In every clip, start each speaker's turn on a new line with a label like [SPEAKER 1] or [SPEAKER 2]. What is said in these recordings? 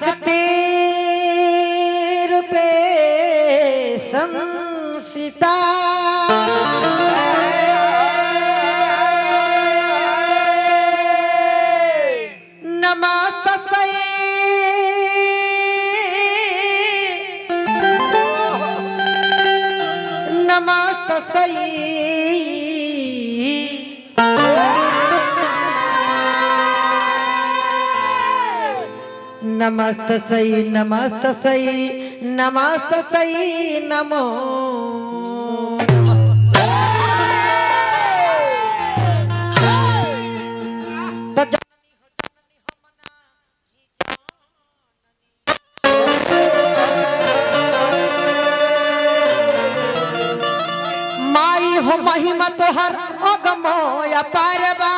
[SPEAKER 1] शक्ति रूपे संसिता नमस्तस्यै नमस्तस्यै नमस्तस्यै नमस्तस्यै नमस्तस्यै नमो माई हो महिमा तोहर अगमो अपार बा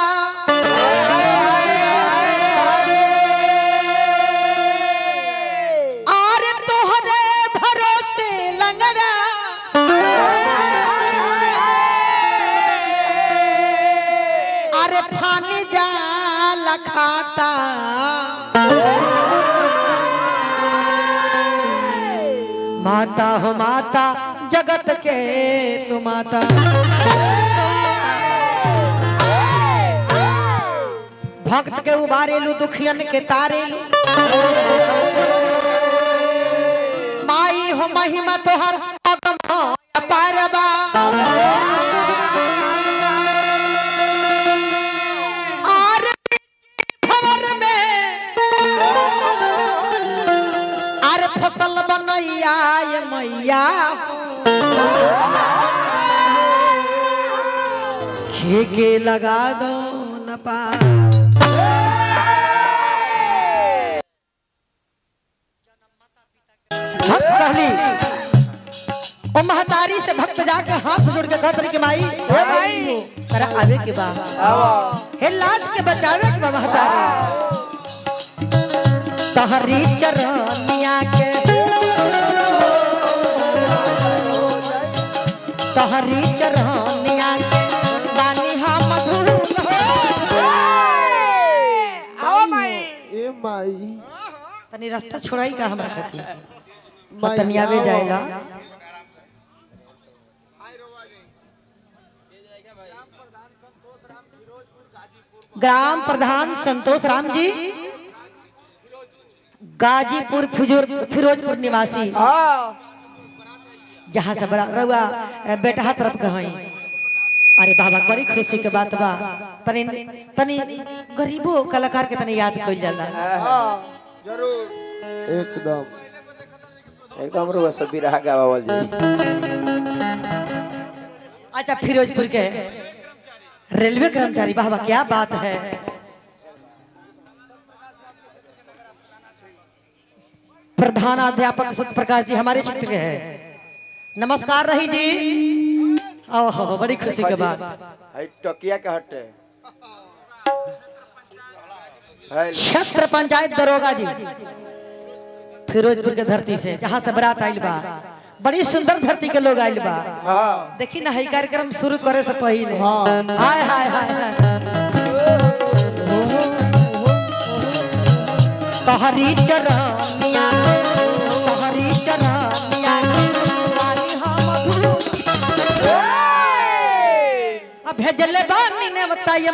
[SPEAKER 1] खाता माता हो माता जगत के तू माता भक्त के उबारेलू दुखियन के तारेलू माई हो महिमा तोहर अगम हो अपार बा फसल बनैया मैया के लगा दो न पा भक्त कहली ओ महतारी से भक्त जाके हाथ जोड़ के कहत के माई तेरा आवे के बा हे लाज के बचावे के बा महतारी तहरी चरनिया के तहरी चरनिया के बानी हम मधुर
[SPEAKER 2] आओ माई
[SPEAKER 3] ए माई
[SPEAKER 1] तनी रास्ता छोड़ाई का हमरा खातिर तनी आवे जाएला ग्राम प्रधान संतोष राम जी गाजीपुर फिरोजपुर निवासी जहाँ से बड़ा रउआ बेटा तरफ कहीं अरे बाबा बड़ी खुशी के बात बा तनी तनी गरीबो कलाकार के तनी याद कइल जाला
[SPEAKER 3] जरूर एकदम
[SPEAKER 2] एकदम रुआ सब बिरहा गावल जी
[SPEAKER 1] अच्छा फिरोजपुर के रेलवे कर्मचारी बाबा क्या बात है प्रधानाध्यापक सत्यप्रकाश जी हमारे क्षेत्र के हैं नमस्कार रही जी ओहो बड़ी खुशी के बात
[SPEAKER 2] टकिया के हटे
[SPEAKER 1] क्षेत्र पंचायत दरोगा जी फिरोजपुर के धरती से जहाँ से बारात आइल बा बड़ी सुंदर धरती के लोग आइल बा देखी ना है कार्यक्रम शुरू करे से पहले हाय हाय हाय तहरी चरनिया तहरी चरनिया बानी हम अब भेजले बानी ने बताइए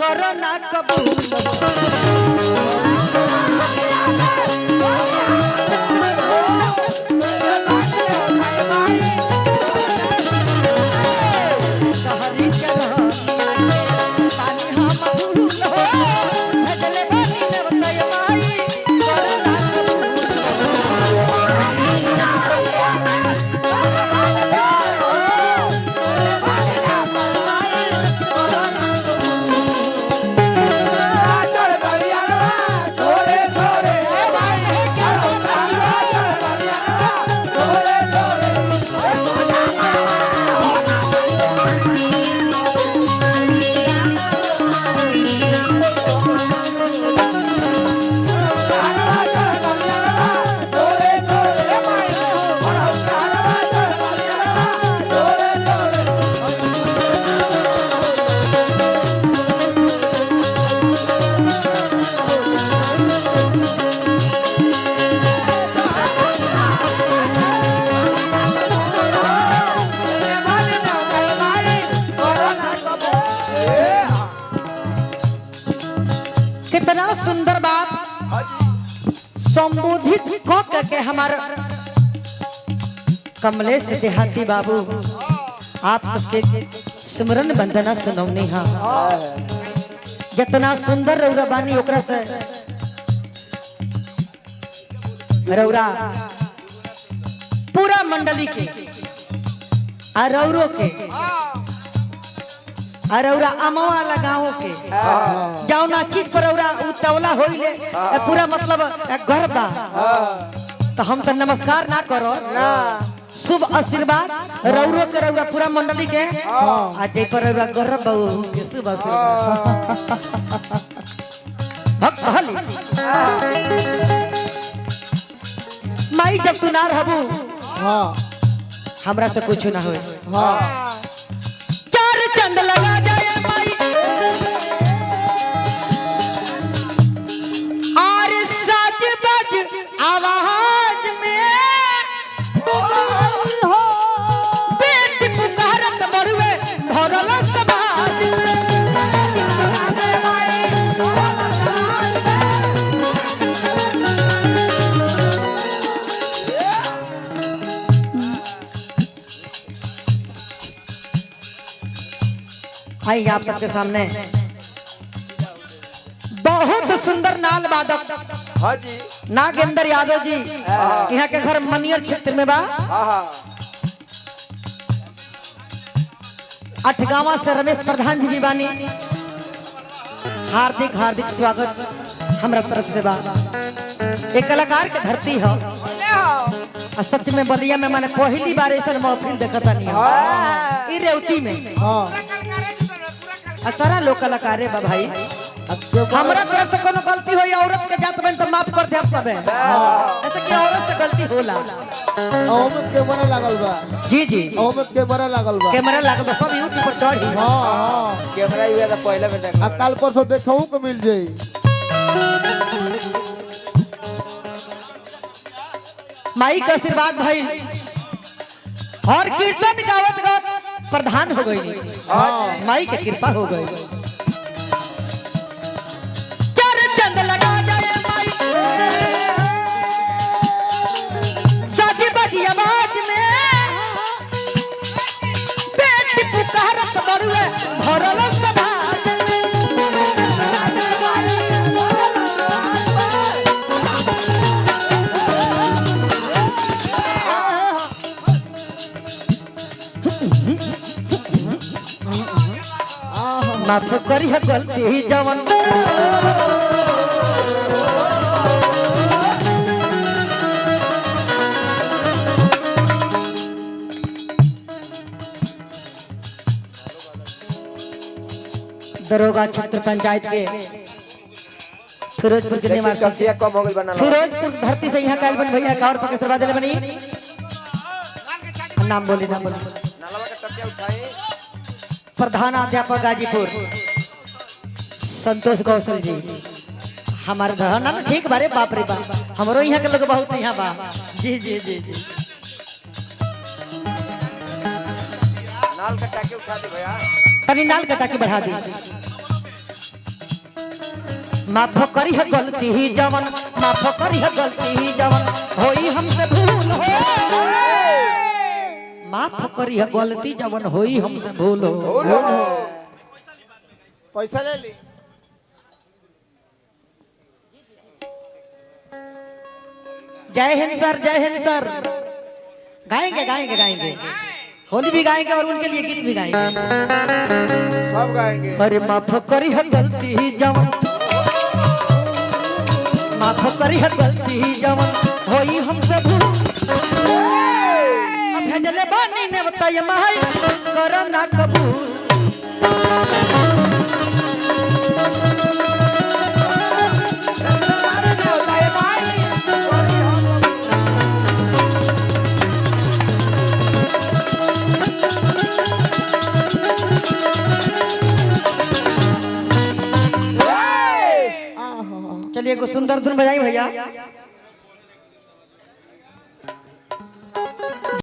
[SPEAKER 1] करो ना कबूल
[SPEAKER 2] चल बलिया
[SPEAKER 1] इतना सुंदर बात संबोधित क के हमारे कमलेश देहाती बाबू आप सबके स्मरण वंदना सुनौनी हाँ जितना सुंदर रौरा बानी ओकरा से रौरा पूरा मंडली के रौरो के रौरा अमवा लगाओ के जाओ ना चीज पर रौरा उतवला होइले पूरा मतलब घर बा तो हम तो नमस्कार ना करो शुभ आशीर्वाद रौरो के रौरा पूरा मंडली के आज जे पर रौरा गर्व बहु के शुभ आशीर्वाद भक्त हली माई जब तू ना रहबू
[SPEAKER 3] हाँ
[SPEAKER 1] हमरा से कुछ ना होए
[SPEAKER 3] हाँ
[SPEAKER 1] चार चंद लगा जाए माई और सज बज आवाज में बेटी पुकारत बड़ुए भरल समाज आई आप सबके सामने बहुत सुंदर नाल वादक
[SPEAKER 2] हाँ जी
[SPEAKER 1] नागेंद्र यादव जी यहाँ के घर मनियर क्षेत्र में बा अठगावा से रमेश प्रधान जी भी बानी हार्दिक हार्दिक स्वागत हमरा तरफ से बा एक कलाकार के धरती है सच में बलिया में मैंने पहली बार ऐसा महफिल देखता नहीं है रेवती में सारा लोग कलाकार बा भाई हमरा तरफ से कोनो गलती हो या औरत के जात बन तो माफ कर दे आप सब ऐसे कि औरत से गलती होला
[SPEAKER 3] ओमे कैमरा लागल बा
[SPEAKER 1] जी जी
[SPEAKER 3] ओमे कैमरा लागल बा
[SPEAKER 1] कैमरा लागल बा सब यूट्यूब पर चढ़ी
[SPEAKER 3] हां हां
[SPEAKER 2] कैमरा ये तो पहले में देखा
[SPEAKER 3] काल परसों देखऊ को मिल जाई
[SPEAKER 1] माई का आशीर्वाद भाई और कीर्तन गावत गावत प्रधान हो गई माई की कृपा हो गई चार चंद लगा जाए माई साजी बाजी आवाज में बेटी पुकारत बड़ुए भरल समाज माफ करी है गलती ही जवन दरोगा क्षेत्र पंचायत के फिरोजपुर के निवासी
[SPEAKER 2] कब्जिया कम हो गई बना
[SPEAKER 1] फिरोजपुर धरती से यहाँ काल बन भैया का और पकड़ दे बनी नाम बोली
[SPEAKER 2] नालवा का टकिया उठाए
[SPEAKER 1] प्रधानाध्यापक गाजीपुर संतोष कौशल जी हमारे घर ना ठीक बारे बाप रे बाप हमरो यहाँ के लोग बहुत यहाँ बा जी जी जी जी
[SPEAKER 2] नाल का टाके उठा दे भैया
[SPEAKER 1] तनी नाल कटा के बढ़ा दी माफ करी है गलती ही जवन माफ करी है गलती ही जवन होई हमसे भूल हो माफ करी है गलती जवन होई हमसे भूल हो
[SPEAKER 3] पैसा ले ली
[SPEAKER 1] जय हिंद सर जय हिंद सर गाएंगे गाएंगे गाएंगे होली भी गाएंगे और उनके लिए गीत भी गाएंगे
[SPEAKER 3] सब गाएंगे
[SPEAKER 1] अरे माफ करी है गलती ही जवन माफ करी है गलती ही जवन होई हमसे भूल अब भेजले बानी ने बताया महल करो ना कबूल चलिए एगो सुंदर धुन बजाई भैया।